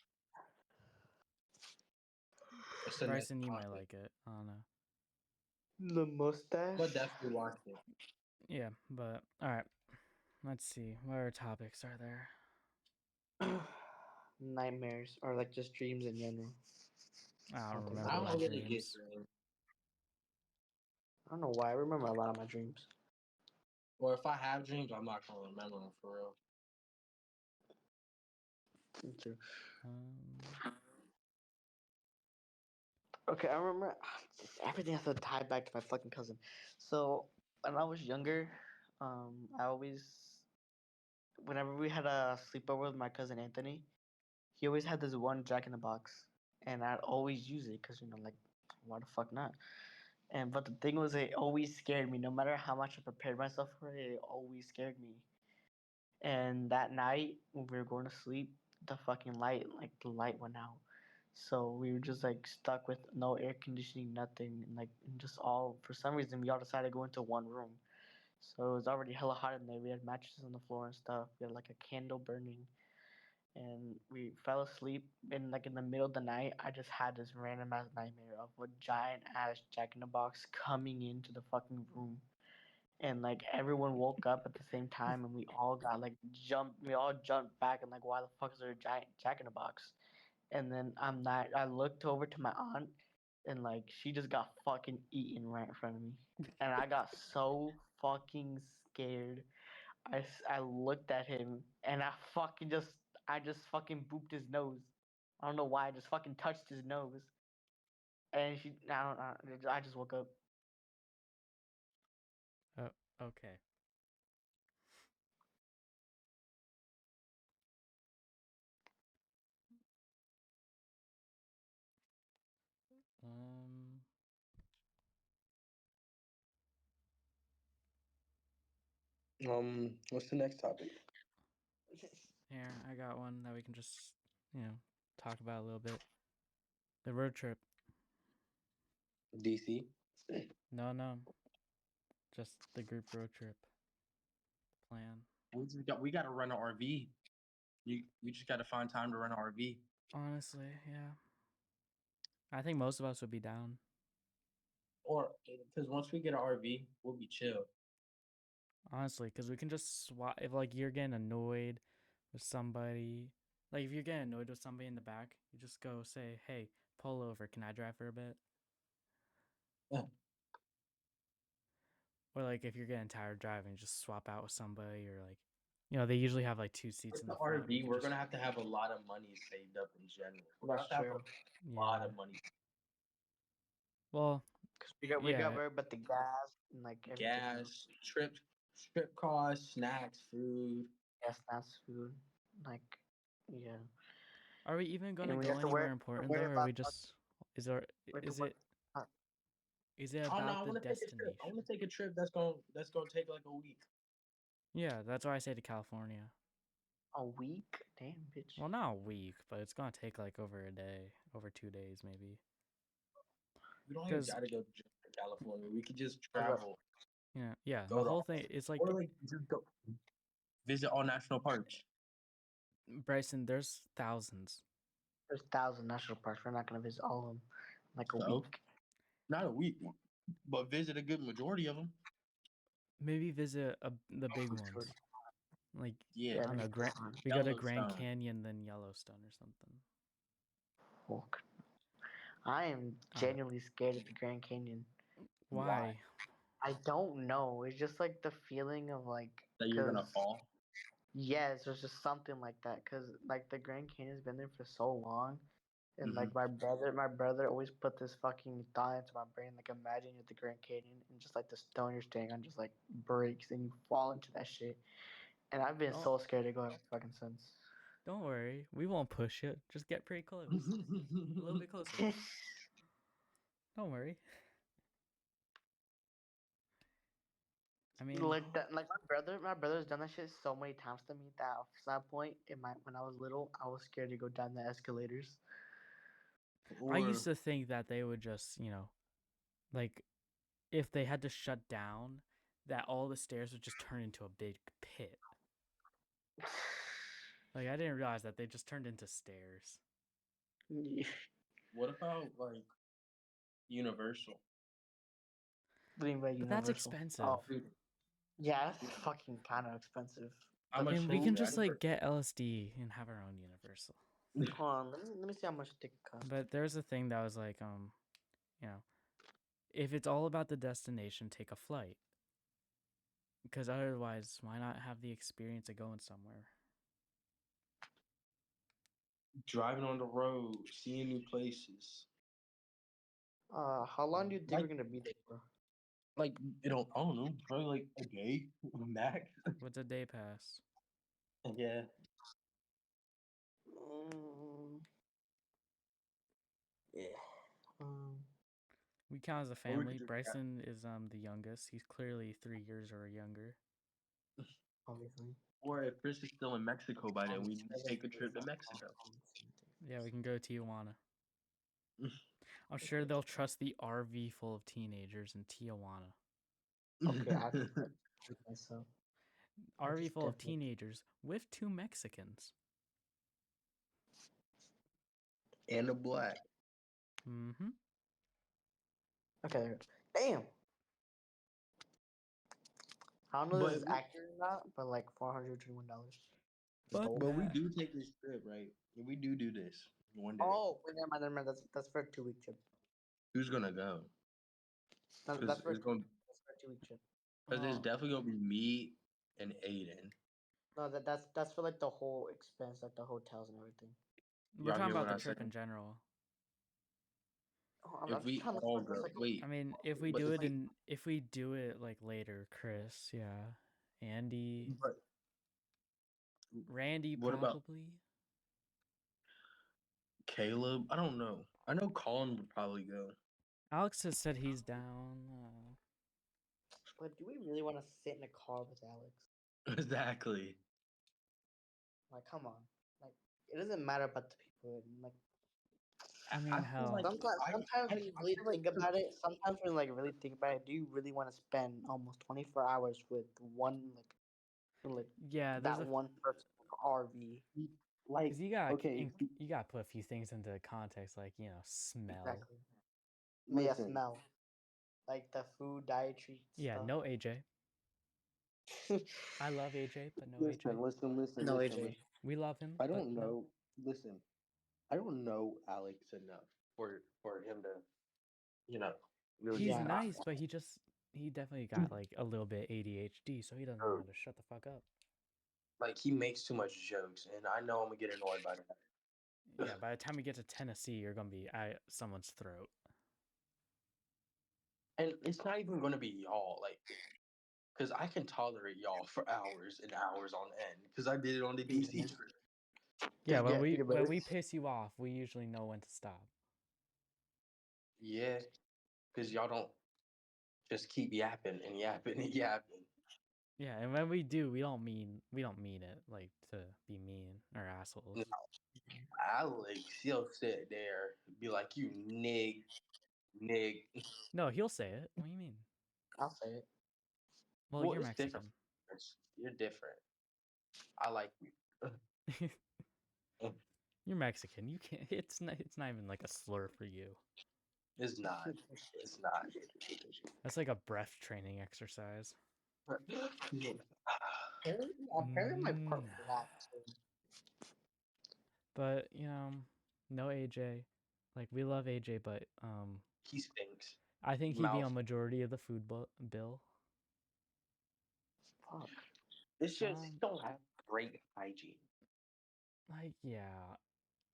It's the next Bryson, you might topic. like it. I don't know. The mustache. But definitely watch it. Yeah, but all right. Let's see. What other topics are there? Nightmares or like just dreams in general. I don't Something remember I my don't really get dreams. dreams. don't know why. I remember a lot of my dreams. Or if I have dreams, I'm not gonna remember them for real. Me too. Um, Okay, I remember everything has to tie back to my fucking cousin. So when I was younger, I always, whenever we had a sleepover with my cousin Anthony, he always had this one Jack in the Box, and I'd always use it because like, why the fuck not? And but the thing was, it always scared me. No matter how much I prepared myself for it, it always scared me. And that night when we were going to sleep, the light went out. So we were just like stuck with no air conditioning, nothing, and like just all for some reason we all decided to go into one room. So it was already hella hot in there. We had mattresses on the floor and stuff. We had like a candle burning, and we fell asleep. And like in the middle of the night, I just had this random ass nightmare of a giant ass Jack in the Box coming into the fucking room, and like everyone woke up at the same time, and we all got like jumped. We all jumped back and like, why the fuck is there a giant Jack in the Box? And then I looked over to my aunt, and like she just got fucking eaten right in front of me, and I got so fucking scared. I looked at him, and I just fucking booped his nose. I don't know why. I just fucking touched his nose, and I just woke up. oh, okay. Um, What's the next topic? here, I got one that we can just, talk about a little bit. The road trip. DC. No. Just the group road trip plan. We got to rent an RV. We just got to find time to rent an RV. Honestly, yeah. I think most of us would be down. Or because once we get an RV, we'll be chill. Honestly, because we can just swap. If like you're getting annoyed with somebody, like if you're getting annoyed with somebody in the back, you just go say, "Hey, pull over. Can I drive for a bit?" Yeah. Or like if you're getting tired of driving, just swap out with somebody, or like, they usually have like two seats With in the the front. RV, You we're can gonna just, have to have a lot of money saved up in general. We're That's gonna have to have true. a lot yeah. of money. Well, Cause we yeah. got worried about the gas and like everything else. Gas, trip costs, snacks, food. Gas, that's food. Like, yeah. Are we even gonna And we go have to worry, anywhere important though, worry or are about we just? Is there? we have to Is worry, it? uh, Is it Oh no, I about the want to take a trip. I destination? want to take a trip that's gonna take like a week. Yeah, that's why I say to California. a week. Damn, bitch. Well, not a week, but it's gonna take like over a day, over 2 days maybe. We don't even Because gotta go to California. We could just Okay. travel, yeah, go the to, whole thing is like, or like just go visit all national parks. Bryson. There's thousands. There's 1,000 national parks. We're not gonna visit all of them in like a So week. not a week, but visit a good majority of them. Maybe visit the big For ones. sure. Like Yeah, I don't know, there's we go to Grand Yellowstone. Canyon, then Yellowstone or something. fuck. I am I don't know. genuinely scared of the Grand Canyon. Why? I don't know. It's just like the feeling of like, That you're gonna cause fall. yes, there's just something like that. Cause like the Grand Canyon's been there for so long, and Mhm. like my brother always put this fucking thought into my brain. Like imagine you're at the Grand Canyon and just like the stone you're standing on just like breaks and you fall into that shit. And I've been Don't so scared to go out fucking since. don't worry, we won't push it. Just get pretty close, a little bit closer. Don't worry. I mean, Like that, like my brother's done that shit so many times to me that at some point in my when I was little, I was scared to go down the escalators. I Or used to think that they would just, like if they had to shut down, that all the stairs would just turn into a big pit. Like I didn't realize that they just turned into stairs. what about like Universal? Dream by But that's Universal. expensive. Oh, Dude, yeah, that's fucking kind of expensive. how But much And we food? can I just never- like get LSD and have our own Universal. hold on, let me see how much it costs. But there's a thing that was like, you know, if it's all about the destination, take a flight. Because otherwise, why not have the experience of going somewhere? Driving on the road, seeing new places. How long do you think Like- we're gonna be there for? Like I don't know, probably like a day max. What's a day pass? Yeah. Yeah. We count as a Or we could family. just Bryson is the youngest. He's clearly 3 years or younger. Obviously. Or if Chris is still in Mexico by then, we just take a trip to Mexico. Yeah, we can go to Tijuana. I'm sure they'll trust the RV full of teenagers in Tijuana. Okay, I with myself. I RV just full of definitely- teenagers with 2 Mexicans. And a black. Mm-hmm. Okay. Damn. I don't know if But this is we- accurate or not, but like $421. Fuck But we that. do take this trip, right? We do this one day. Oh, wait, never mind. That's for a 2-week trip. Who's gonna go? That's, 'Cause that's for it's gonna, that's for a 2-week trip. because it's Oh, definitely gonna be me and Aiden. No, that's for like the whole expense, like the hotels and everything. we're Y'all talking hear about what the I trip said? in general. Oh, I'm If just we trying to all find this, go, like, wait. I mean, if we But do if it we- if we do it like later, Chris, yeah, Andy, But Randy what about- probably. Caleb, I don't know. I know Colin would probably go. Alex has said he's down. But do we really want to sit in a car with Alex? Exactly. Like, come on. Like, it doesn't matter about the people. Like, I mean, I feel hell, like- sometimes when you I really feel like think about it, sometimes when you like really think about it, do you really want to spend almost 24 hours with one like yeah, there's that a one person RV? Like, because you got okay, you got to put a few things into context, like smell. Exactly. Yeah, Listen. smell. Like the food, dietary Yeah, stuff. no AJ. I love AJ, but no AJ. listen. No, listen, AJ. listen. We love him. I but don't no. know. Listen, I don't know Alex enough for him to, really. He's Yeah. nice, but he definitely got like a little bit ADHD, so he doesn't know Oh. how to shut the fuck up. Like he makes too much jokes, and I know I'm gonna get annoyed by that. Yeah, by the time we get to Tennessee, you're gonna be at someone's throat. And it's not even gonna be y'all, like, because I can tolerate y'all for hours and hours on end, because I did it on the DC trip. Yeah, when Yeah, but we it's- piss you off, we usually know when to stop. Yeah, because y'all don't just keep yapping and yapping and yapping. Yeah, and when we do, we don't mean it like to be mean or assholes. No. Alex, he'll sit there, be like, "You nig." No, he'll say it. What do you mean? I'll say it. Well, you're it's Mexican. different. You're different. I like you. You're Mexican. You can't. It's not even like a slur for you. It's not. It's not. That's like a breath training exercise. Apparently my part Mm. black too. But no AJ. Like we love AJ, but He stinks. I think he'd be Mouth. on majority of the food bill. Fuck. It's just he Um, don't have great hygiene. Like yeah,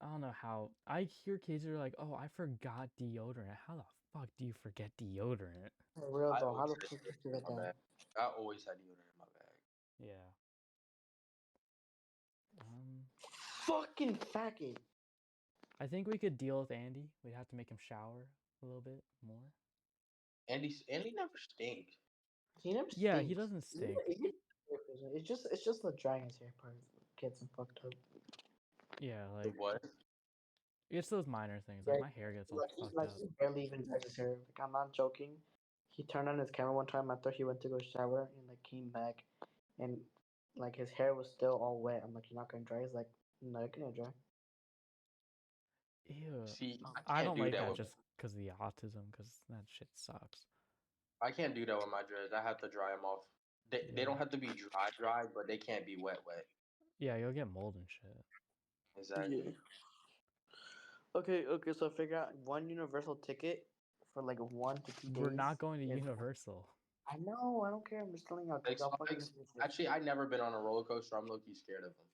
I don't know how. I hear kids are like, "Oh, I forgot deodorant." How the fuck do you forget deodorant? For real I though, how the always had fuck did you deodorant get in my that? bag. I always had deodorant in my bag. Yeah. Fucking faggot. I think we could deal with Andy. We'd have to make him shower a little bit more. Andy never stinks. He never Yeah, he stinks. doesn't stink. It's just the drying his hair part gets him fucked up. Yeah, The like what? it's those minor things. Yeah, Like my hair gets all fucked up. He barely even dries his hair. Like I'm not joking. He turned on his camera one time after he went to go shower and like came back, and like his hair was still all wet. I'm like, you're not gonna dry? He's like, no, it's gonna dry. Ew. See, I can't don't do like that that with, just because of the autism, because that shit sucks. I can't do that with my dreads. I have to dry them off. They Yeah. don't have to be dry, but they can't be wet. Yeah, you'll get mold and shit. Exactly. Okay, so figure out one universal ticket for like 1 to 2 days. We're not going to it's- Universal. I know. I don't care. I'm just telling y'all. Six Y'all fucking Flags. Actually, I've never been on a roller coaster. I'm low-key scared of them.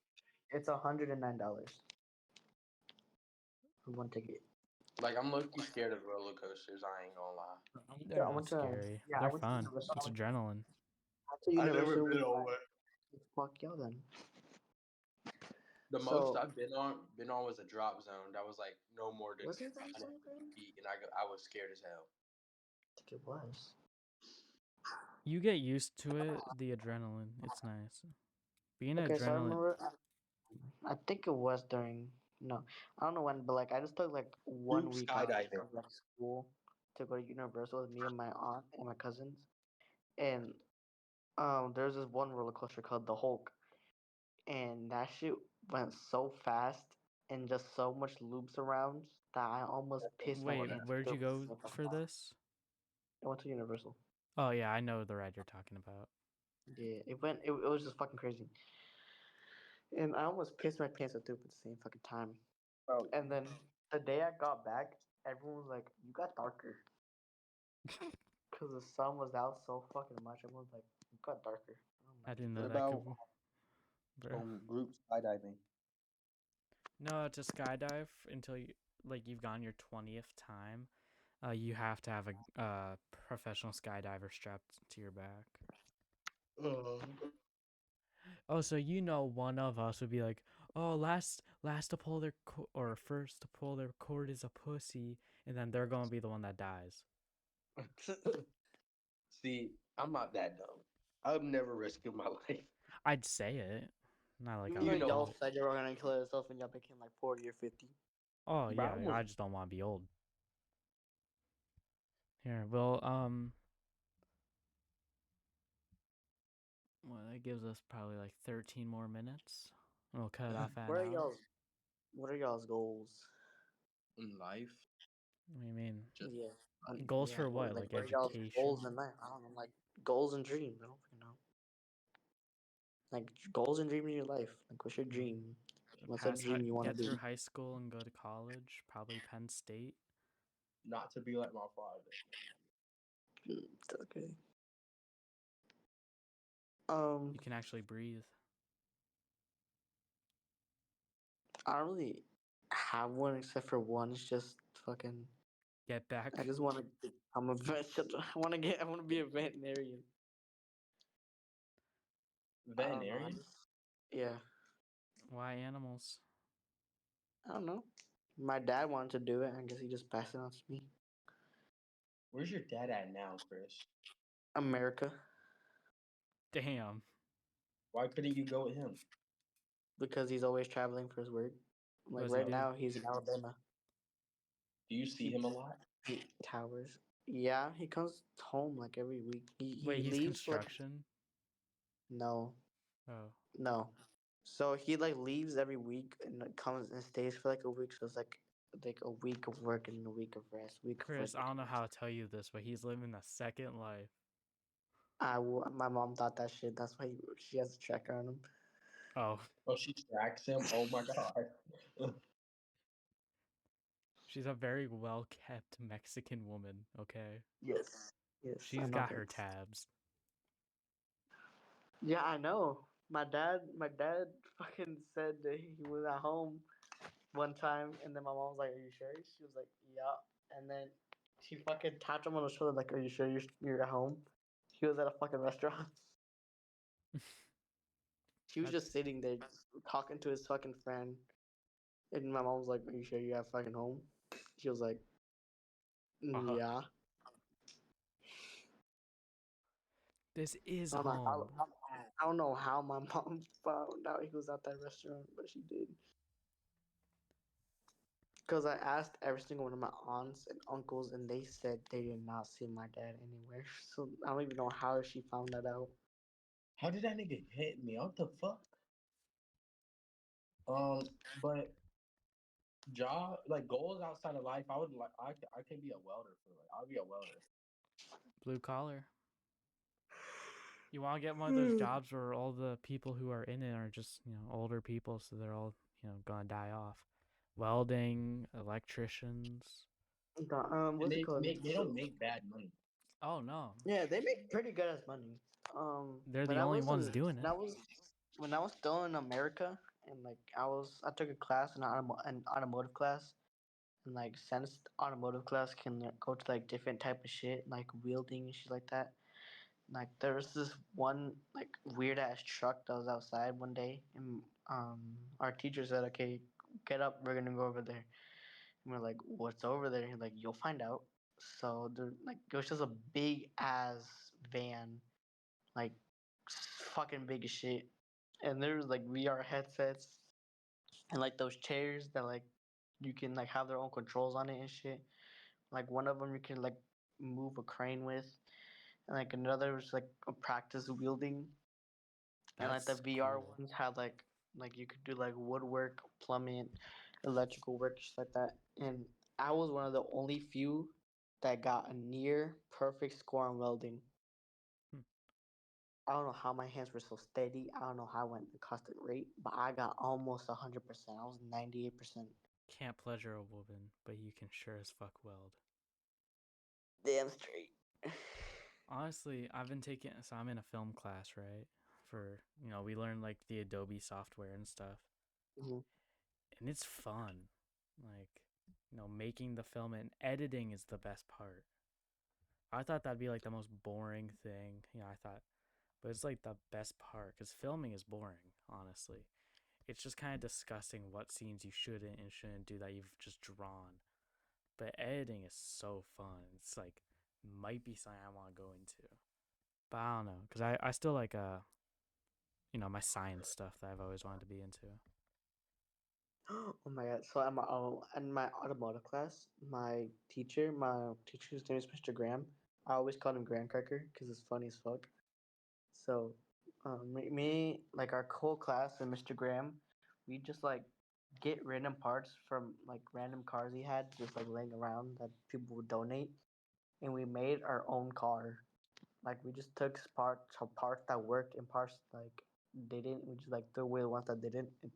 it's $109 for one ticket. Like, I'm low-key scared of roller coasters. I ain't gonna lie. They're I not went to- scary. yeah, I They're went to fun. Universal. It's adrenaline. To Universal, on one. fuck y'all then. The So- most I've been on was a drop zone. That was like no more than Was it that 100 something? feet, and I was scared as hell. I think it was. You get used to it. The adrenaline. It's nice. Being Okay, so I adrenaline. remember. I think it was during. No, I don't know when, but like I just took like 1 Group week off skydiving. of like school to go to Universal with me and my aunt and my cousins, and there's this one roller coaster called the Hulk, and that shit went so fast and just so much loops around that I almost pissed my Wait, pants. where'd you It go was so fucking for fun. this? I went to Universal. Oh yeah, I know the ride you're talking about. Yeah, it was just fucking crazy. And I almost pissed my pants at the same fucking time. Bro, And then the day I got back, everyone was like, "You got darker," because the sun was out so fucking much. Everyone was like, "You got darker." I didn't know What that could. about Bro. group skydiving? No, to skydive until you've gone your 20th time, you have to have a professional skydiver strapped to your back. Oh, so one of us would be like, oh, last to pull their or first to pull their cord is a pussy, and then they're gonna be the one that dies. See, I'm not that dumb. I'm never risking my life. I'd say it, not like Even I though would. y'all said you were gonna kill yourself and y'all became like 40 or 50. Oh Bro, yeah, I was- I just don't want to be old. Here, well, well, that gives us probably like 13 more minutes. We'll cut it off at What an are hour. y'all's What are y'all's goals? In life, What do you mean? just Yeah. Goals yeah, for what? Like what are y'all's education? goals in life? I don't know, like goals and dreams. I don't fucking know. Like goals and dreams in your life. Like what's your dream? What's a dream you want to get be? through high school and go to college, probably Penn State. not to be like my father. Okay. You can actually breathe. I don't really have one except for one. It's just fucking. Get back. I just want to. I'm a vet. I want to get. I want to be a veterinarian. I don't know, I Veterinarian? just- yeah. Why animals? I don't know. My dad wanted to do it. I guess he just passed it on to me. Where's your dad at now, Chris? America, Damn. Why couldn't you go with him? because he's always traveling for his work. Like does he right do? now, he's in Alabama. Do you see him a lot? Towers. Yeah, he comes home like every week. He Wait, he's leaves for, like, construction? no, Oh. no. So he like leaves every week and like, comes and stays for like a week. So it's like a week of work and a week of rest. Chris, of I work. don't know how to tell you this, but he's living a second life. My mom thought that shit. That's why she has a tracker on him. Oh. Oh, she tracks him? Oh my god. She's a very well kept Mexican woman, okay? Yes. Yes. She's I know got her that. tabs. Yeah, I know. My dad fucking said that he was at home one time, and then my mom was like, "Are you sure?" She was like, "Yeah." And then she fucking tapped him on the shoulder, like, "Are you sure you're at home?" He was at a fucking restaurant. He was just sitting there, just talking to his fucking friend, and my mom was like, "Are you sure you're at fucking home?" She was like, Uh-huh. "Yeah." This is I don't, know home. how, I don't know how my mom found out he was at that restaurant, but she did. Because I asked every single one of my aunts and uncles, and they said they did not see my dad anywhere. So I don't even know how she found that out. How did that nigga hit me? What the fuck? But job like goals outside of life, I would like I can be a welder for like I'll be a welder. Blue collar. You want to get one of those jobs where all the people who are in it are just, older people, so they're all, gonna die off. Welding, electricians. What's it called? they don't make bad money. Oh no, Yeah, they make pretty good as money. they're When the I only was ones in, doing when it. I was still in America, and like I took a class an automotive class, and like since automotive class can go to like different type of shit like welding and shit like that. Like there was this one like weird ass truck that was outside one day, and our teacher said, "Okay, get up, we're gonna go over there." And we're like, "What's over there?" He's like, "You'll find out." So there, like, it was just a big ass van, like fucking big as shit, and there was like VR headsets and like those chairs that like you can like have their own controls on it and shit. Like one of them you can like move a crane with, and like another was like a practice wielding, and like the That's VR cool. ones had like you could do like woodwork, plumbing, electrical work, just like that. And I was one of the only few that got a near perfect score on welding. Hmm. I don't know how my hands were so steady. I don't know how I went a constant rate, but I got almost 100%. I was 98%. Can't pleasure a woman, but you can sure as fuck weld. Damn straight. Honestly, I've been taking, so I'm in a film class, right? For, we learn like the Adobe software and stuff. Mhm. And it's fun. Like, making the film and editing is the best part. I thought that'd be like the most boring thing. But it's like the best part because filming is boring, honestly. It's just kind of discussing what scenes you shouldn't and shouldn't do that you've just drawn. But editing is so fun. It's like, might be something I want to go into. But I don't know, because I still like, my science stuff that I've always wanted to be into. Oh my god! So in my automotive class, my teacher's name is Mr. Graham. I always call him Graham Cracker because it's funny as fuck. So, like our whole class and Mr. Graham, we just like get random parts from like random cars he had just like laying around that people would donate, and we made our own car. Like we just took parts that worked and parts like didn't. We just like threw away the ones that didn't and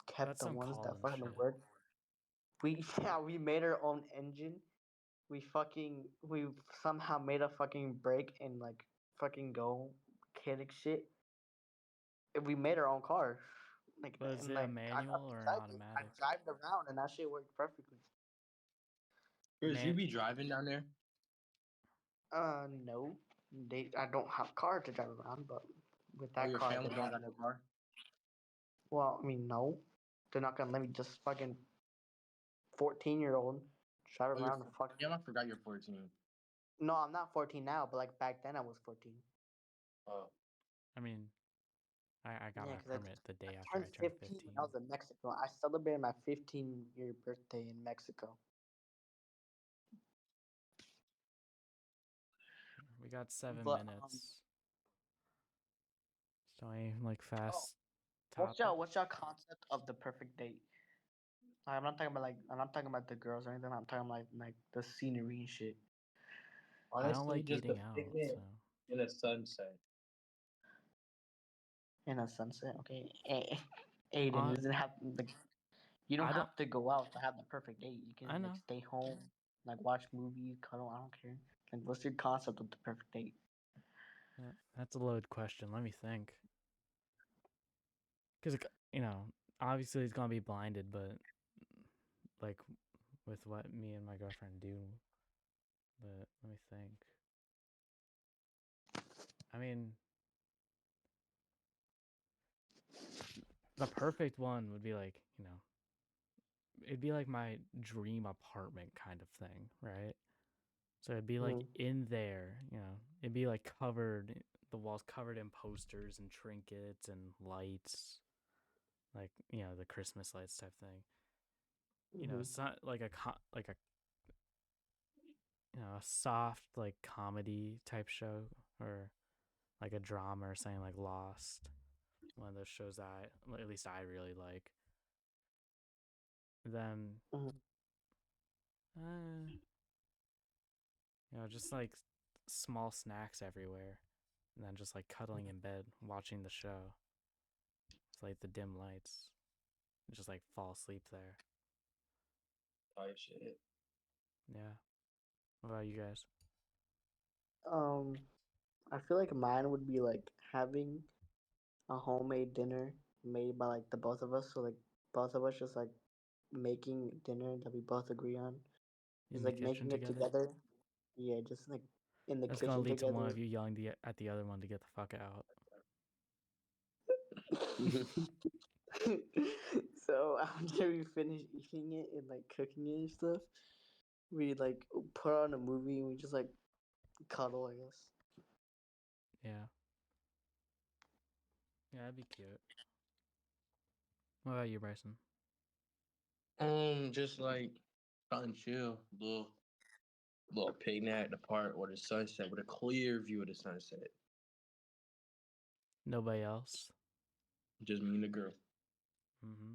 kept That's the some ones that Colin fucking shit. worked. We yeah, we made our own engine. We somehow made a fucking brake and like fucking go kinetic shit. And we made our own car. Like Was and it a like I got manual or an excited. I automatic? drive it around and that shit worked perfectly. Chris, you Man, be driving down there? No, I don't have a car to drive around, but with Oh, that your car, family they don't got. got no car? Well, I mean, no, they're not gonna let me just fucking 14-year-old drive Oh, you're around and fuck. yeah, I forgot you're 14. No, I'm not 14 now, but like back then I was 14. Oh, I mean, I got Yeah, my because permit the day I after turned I turned 15 15. when I was in Mexico. I celebrated my 15-year birthday in Mexico. We got 7 But minutes. So I like oh, fast topic. what's your concept of the perfect date? Like, I'm not talking about the girls or anything. I'm talking like the scenery and shit. I don't honestly, like just a eating out, picnic so in a sunset. In a sunset, okay. Aiden uh, doesn't have like you don't I don't. have to go out to have the perfect date. You can I like know. stay home, like watch movies, cuddle. I don't care. Like, what's your concept of the perfect date? That's a loaded question. Let me think. Because obviously it's gonna be blinded, but like with what me and my girlfriend do. But let me think. I mean, the perfect one would be like, it'd be like my dream apartment kind of thing, right? So it'd be like Mm. in there, it'd be like covered, the walls covered in posters and trinkets and lights, like the Christmas lights type thing. Mm-hmm. It's not like a a soft like comedy type show or like a drama or something like Lost. One of those shows that at least I really like. Then, Mm-hmm. uh, just like small snacks everywhere, and then just like cuddling in bed watching the show. It's like the dim lights, and just like fall asleep there. Type shit. Yeah. What about you guys? I feel like mine would be like having a homemade dinner made by like the both of us. So like both of us just like making dinner that we both agree on. In Just the like kitchen making it together? together. Yeah, just like in the That's gonna kitchen lead to one together. of you yelling at the other one to get the fuck out. So after we finish eating it and like cooking it and stuff, we like put on a movie and we just like cuddle, I guess. Yeah. Yeah, that'd be cute. What about you, Bryson? Just like something chill, little picnic at the park or the sunset with a clear view of the sunset. Nobody else? Just me and the girl Mm-hmm.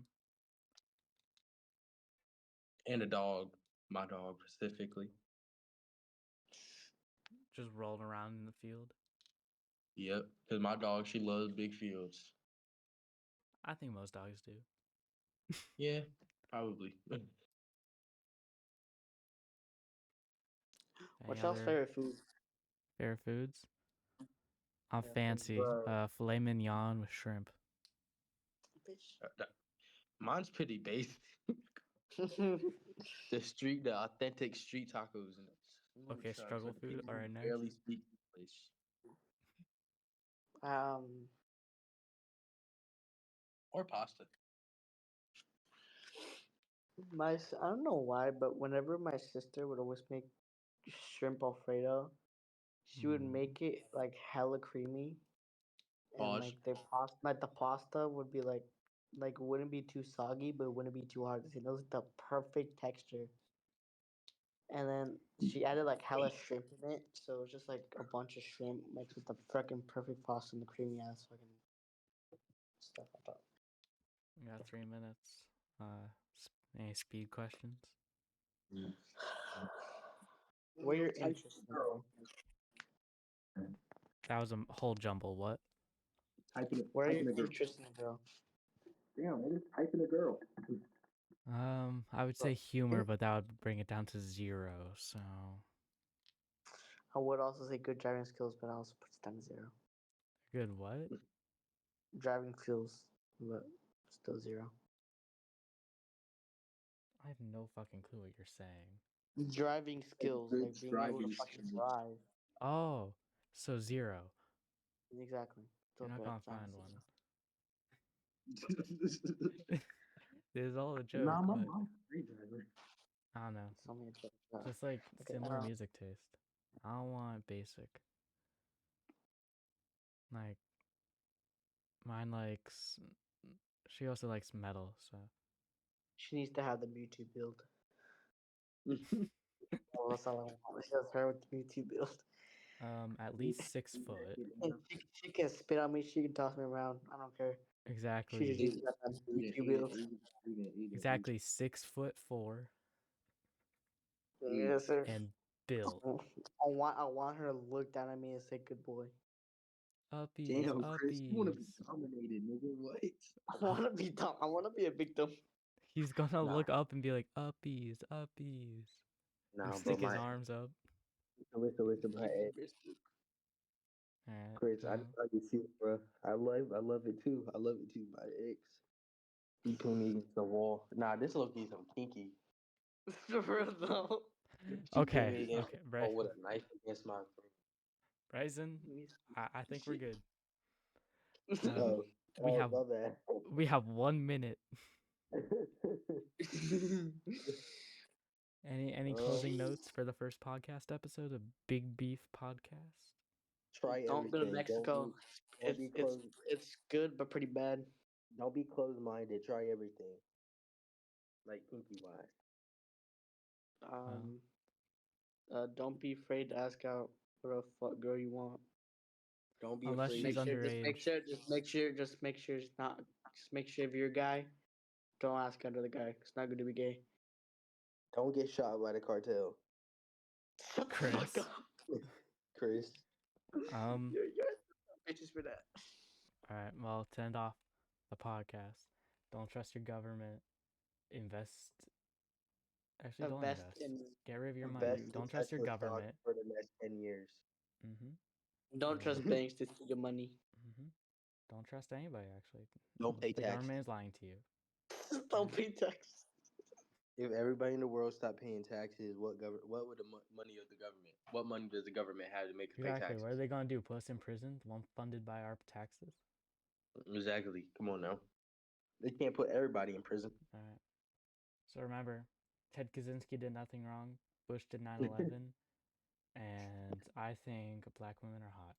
and the dog, my dog specifically. Just rolling around in the field? Yep, because my dog, she loves big fields. I think most dogs do. Yeah, probably. What's Any y'all's other favorite food? favorite foods? I'm Yeah, fancy. bro. Filet mignon with shrimp. Bitch. Mine's pretty basic. The authentic street tacos and the food Okay, trucks struggle with the food. people All who right, next. barely speak English um, or pasta. I don't know why, but whenever my sister would always make shrimp alfredo, she would Mm. make it like hella creamy, and Bosh. like the pasta would be like wouldn't be too soggy, but it wouldn't be too hard. It was the perfect texture. And then she added like hella shrimp in it, so it was just like a bunch of shrimp mixed with the freaking perfect pasta and the creamy ass fucking stuff. I thought. We got 3 minutes. Any speed questions? What are your Type interests, girl. bro? That was a whole jumble. What? What are your Typing a girl. interests, bro? Damn, man, typing a girl. I would say humor, but that would bring it down to 0. So I would also say good driving skills, but I also put it down to 0. good. What? Driving skills, but still 0. I have no fucking clue what you're saying. Driving skills, good like being able to driving fucking skills. drive. Oh, so 0. Exactly. Still You're not good gonna at driving find skills. one. This is all a joke, Nah, my but mom's a great driver. I don't know. It's only a joke. Just like Okay, similar music taste. I don't want basic. Like mine likes. She also likes metal, so she needs to have the Mewtwo build. Well, that's all I want. She has her with the Mewtwo build. at least 6 foot. And she can spit on me. She can toss me around. I don't care. She just Exactly. needs to have that Mewtwo build. Exactly 6'4" Yes, sir. and built. I want her to look down at me and say, "Good boy." Uppies, Damn, Chris, you want to be uppies. dominated, nigga? What? I want to be dumb. I want to be a victim. He's gonna Nah. look up and be like, uppies, uppies. Nah, And bro, stick his my arms up. listen, my ex. Alright, Chris, I know how you feel, bro. I love it too. I love it too. My ex, he put me against the wall. Nah, this low-key some kinky. For real though. She put okay, me against okay, the wall with a knife against my Bryson, I think we're good. throat. Um, we have my bad. we have 1 minute. Any closing notes for the first podcast episode of Big Beef Podcast? Try Don't go to everything. Mexico. Don't be closed. It's good but pretty bad. Don't be closed-minded. Try everything. Like kinky wise. Don't be afraid to ask out what a fuck girl you want. Don't be Unless afraid. she's underage. Just make sure it's not. Just make sure if you're a guy, don't ask out to the guy. It's not going to be gay. Don't get shot by the cartel, Shut the Chris. fuck up. Chris. You're bitches for that. Alright, well, to end off the podcast, don't trust your government. Invest Actually, don't Invest invest. in. Get rid of your money. Invest in Don't trust your Tesla stock government. for the next 10 years. Mm-hmm. Don't trust banks to steal your money. Mm-hmm. Don't trust anybody. Actually, Don't pay the taxes. government is lying to you. Don't pay tax. If everybody in the world stopped paying taxes, what would the money of the government? What money does the government have to make us pay Exactly. taxes? What are they gonna do? Put us in prison? The one funded by our taxes? Exactly. Come on now. They can't put everybody in prison. All right. So remember, Ted Kaczynski did nothing wrong. Bush did 9/11, and I think black women are hot.